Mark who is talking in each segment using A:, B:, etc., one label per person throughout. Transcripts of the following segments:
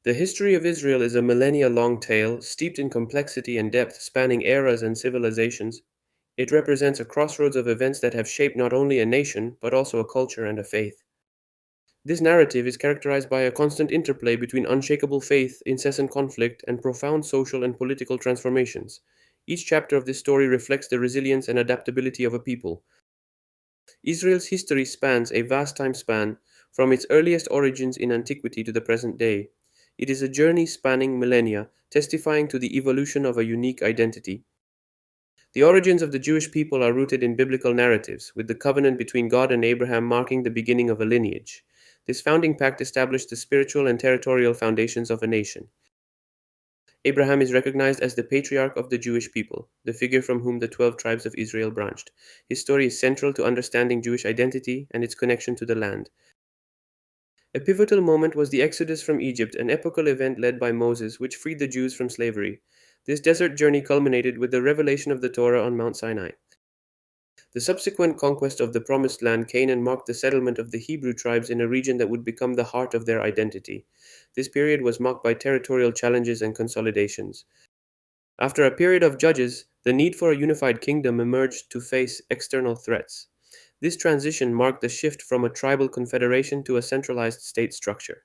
A: The history of Israel is a millennia long tale, steeped in complexity and depth, spanning eras and civilizations. It represents a crossroads of events that have shaped not only a nation, but also a culture and a faith. This narrative is characterized by a constant interplay between unshakable faith, incessant conflict, and profound social and political transformations. Each chapter of this story reflects the resilience and adaptability of a people. Israel's history spans a vast time span, from its earliest origins in antiquity to the present day. It is a journey spanning millennia, testifying to the evolution of a unique identity. The origins of the Jewish people are rooted in biblical narratives, with the covenant between God and Abraham marking the beginning of a lineage. This founding pact established the spiritual and territorial foundations of a nation. Abraham is recognized as the patriarch of the Jewish people, the figure from whom the 12 tribes of Israel branched. His story is central to understanding Jewish identity and its connection to the land. A pivotal moment was the Exodus from Egypt, an epochal event led by Moses which freed the Jews from slavery. This desert journey culminated with the revelation of the Torah on Mount Sinai. The subsequent conquest of the Promised Land, Canaan, marked the settlement of the Hebrew tribes in a region that would become the heart of their identity. This period was marked by territorial challenges and consolidations. After a period of judges, the need for a unified kingdom emerged to face external threats. This transition marked the shift from a tribal confederation to a centralized state structure.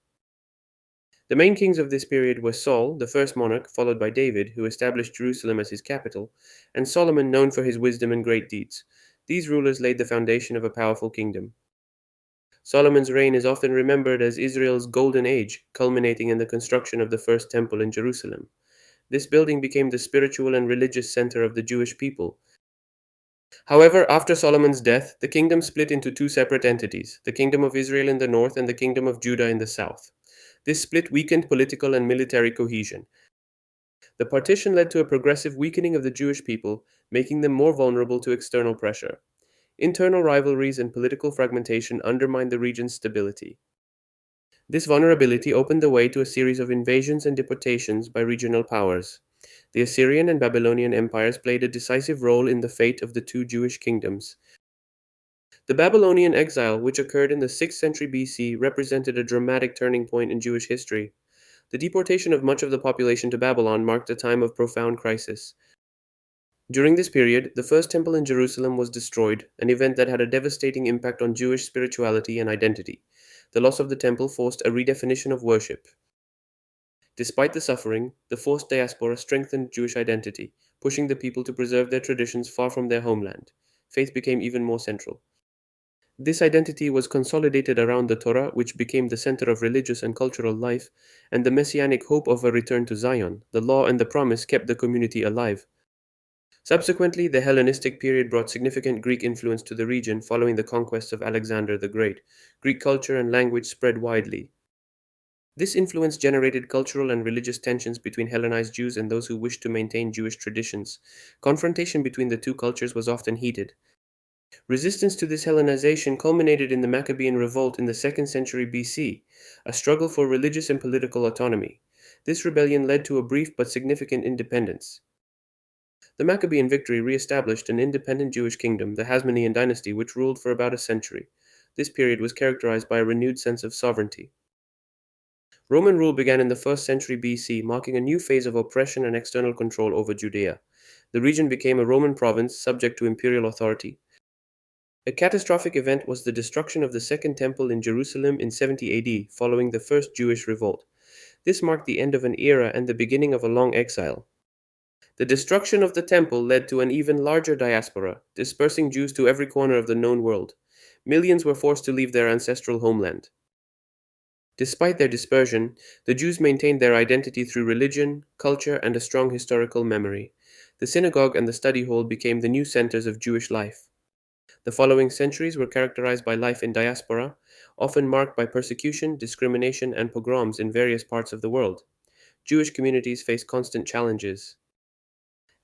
A: The main kings of this period were Saul, the first monarch, followed by David, who established Jerusalem as his capital, and Solomon, known for his wisdom and great deeds. These rulers laid the foundation of a powerful kingdom. Solomon's reign is often remembered as Israel's golden age, culminating in the construction of the first temple in Jerusalem. This building became the spiritual and religious center of the Jewish people. However, after Solomon's death, the kingdom split into two separate entities, the Kingdom of Israel in the north and the Kingdom of Judah in the south. This split weakened political and military cohesion. The partition led to a progressive weakening of the Jewish people, making them more vulnerable to external pressure. Internal rivalries and political fragmentation undermined the region's stability. This vulnerability opened the way to a series of invasions and deportations by regional powers. The Assyrian and Babylonian empires played a decisive role in the fate of the two Jewish kingdoms. The Babylonian exile, which occurred in the 6th century BC, represented a dramatic turning point in Jewish history. The deportation of much of the population to Babylon marked a time of profound crisis. During this period, the first temple in Jerusalem was destroyed, an event that had a devastating impact on Jewish spirituality and identity. The loss of the temple forced a redefinition of worship. Despite the suffering, the forced diaspora strengthened Jewish identity, pushing the people to preserve their traditions far from their homeland. Faith became even more central. This identity was consolidated around the Torah, which became the center of religious and cultural life, and the messianic hope of a return to Zion. The law and the promise kept the community alive. Subsequently, the Hellenistic period brought significant Greek influence to the region following the conquest of Alexander the Great. Greek culture and language spread widely. This influence generated cultural and religious tensions between Hellenized Jews and those who wished to maintain Jewish traditions. Confrontation between the two cultures was often heated. Resistance to this Hellenization culminated in the Maccabean Revolt in the 2nd century BC, a struggle for religious and political autonomy. This rebellion led to a brief but significant independence. The Maccabean victory re-established an independent Jewish kingdom, the Hasmonean dynasty, which ruled for about a century. This period was characterized by a renewed sense of sovereignty. Roman rule began in the 1st century BC, marking a new phase of oppression and external control over Judea. The region became a Roman province subject to imperial authority. A catastrophic event was the destruction of the Second Temple in Jerusalem in 70 AD, following the First Jewish Revolt. This marked the end of an era and the beginning of a long exile. The destruction of the temple led to an even larger diaspora, dispersing Jews to every corner of the known world. Millions were forced to leave their ancestral homeland. Despite their dispersion, the Jews maintained their identity through religion, culture, and a strong historical memory. The synagogue and the study hall became the new centers of Jewish life. The following centuries were characterized by life in diaspora, often marked by persecution, discrimination, and pogroms in various parts of the world. Jewish communities faced constant challenges.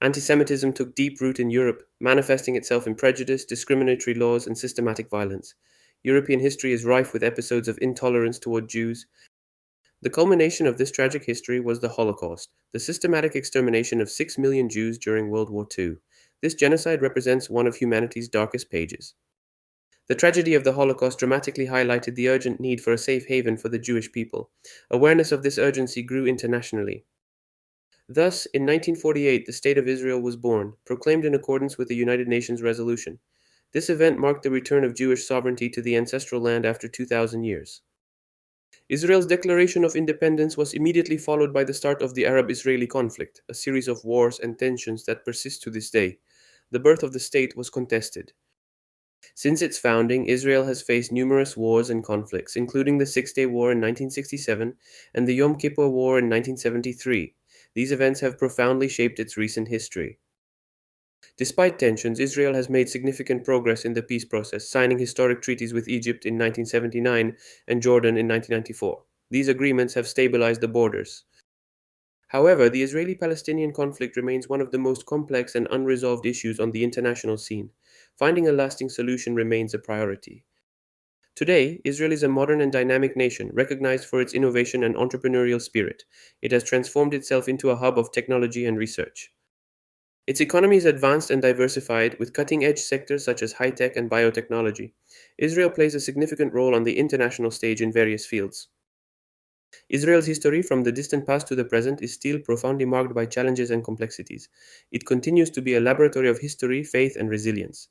A: Antisemitism took deep root in Europe, manifesting itself in prejudice, discriminatory laws, and systematic violence. European history is rife with episodes of intolerance toward Jews. The culmination of this tragic history was the Holocaust, the systematic extermination of 6 million Jews during World War II. This genocide represents one of humanity's darkest pages. The tragedy of the Holocaust dramatically highlighted the urgent need for a safe haven for the Jewish people. Awareness of this urgency grew internationally. Thus, in 1948, the State of Israel was born, proclaimed in accordance with the United Nations resolution. This event marked the return of Jewish sovereignty to the ancestral land after 2,000 years. Israel's declaration of independence was immediately followed by the start of the Arab Israeli conflict, a series of wars and tensions that persist to this day. The birth of the state was contested. Since its founding, Israel has faced numerous wars and conflicts, including the Six Day War in 1967 and the Yom Kippur War in 1973. These events have profoundly shaped its recent history. Despite tensions, Israel has made significant progress in the peace process, signing historic treaties with Egypt in 1979 and Jordan in 1994. These agreements have stabilized the borders. However, the Israeli Palestinian conflict remains one of the most complex and unresolved issues on the international scene. Finding a lasting solution remains a priority. Today, Israel is a modern and dynamic nation, recognized for its innovation and entrepreneurial spirit. It has transformed itself into a hub of technology and research. Its economy is advanced and diversified, with cutting edge sectors such as high tech and biotechnology. Israel plays a significant role on the international stage in various fields. Israel's history, from the distant past to the present, is still profoundly marked by challenges and complexities. It continues to be a laboratory of history, faith, and resilience.